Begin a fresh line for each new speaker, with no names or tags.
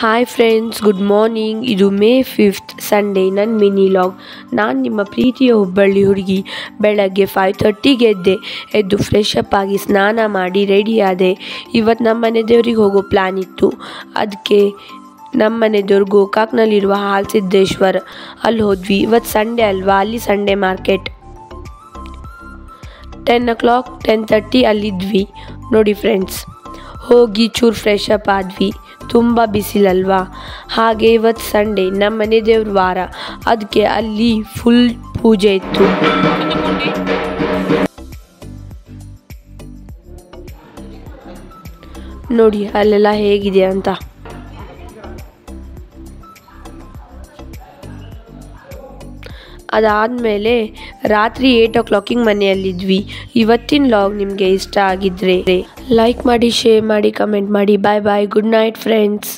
Hi friends, good morning. ಇದು May 5th Sunday ನನ್ನ mini log. ನಾನು ನಿಮ್ಮ ಪ್ರೀತಿಯ ಹುಬ್ಬಳ್ಳಿ ಹುಡುಗಿ. ಬೆಳಗ್ಗೆ 5:30ಗೆ ಎದ್ದು ಫ್ರೆಶ್ ಅಪ್ ಆಗಿ ಸ್ನಾನ ಮಾಡಿ ರೆಡಿ ಆದೆ. ಇವತ್ತು ನಮ್ಮ ಮನೆ ದೇವ್ರಿಗೆ ಹೋಗೋ ಪ್ಲ್ಯಾನ್ ಇತ್ತು. ಅದಕ್ಕೆ ನಮ್ಮ ಮನೆ ದೇವ್ರು ಗೋಕಾಕ್ನಲ್ಲಿರುವ ಹಾಲ್ಸಿದ್ದೇಶ್ವರ ಅಲ್ಲಿ ಹೋದ್ವಿ. ಇವತ್ತು ಸಂಡೇ ಅಲ್ವಾ, ಅಲ್ಲಿ ಸಂಡೇ ಮಾರ್ಕೆಟ್. 10 o'clock 10:30 ಅಲ್ಲಿದ್ವಿ. ನೋಡಿ ಫ್ರೆಂಡ್ಸ್, ಹೋಗಿ ಚೂರು ಫ್ರೆಶ್ ಅಪ್ ಆದ್ವಿ. ತುಂಬ ಬಿಸಿಲಲ್ವಾ. ಹಾಗೆ ಇವತ್ತು ಸಂಡೇ ನಮ್ಮ ಮನೆ ದೇವ್ರ ವಾರ, ಅದಕ್ಕೆ ಅಲ್ಲಿ ಫುಲ್ ಪೂಜೆ ಇತ್ತು. ನೋಡಿ ಅಲ್ಲೆಲ್ಲ ಹೇಗಿದೆ ಅಂತ. ಅದಾದಮೇಲೆ ರಾತ್ರಿ 8 o'clock ಮನೆಯಲ್ಲಿದ್ವಿ. ಇವತ್ತಿನ ಲಾಗ್ ನಿಮಗೆ ಇಷ್ಟ ಆಗಿದ್ರೆ ಲೈಕ್ ಮಾಡಿ, ಶೇರ್ ಮಾಡಿ, ಕಮೆಂಟ್ ಮಾಡಿ. ಬಾಯ್ ಬಾಯ್, ಗುಡ್ ನೈಟ್ ಫ್ರೆಂಡ್ಸ್.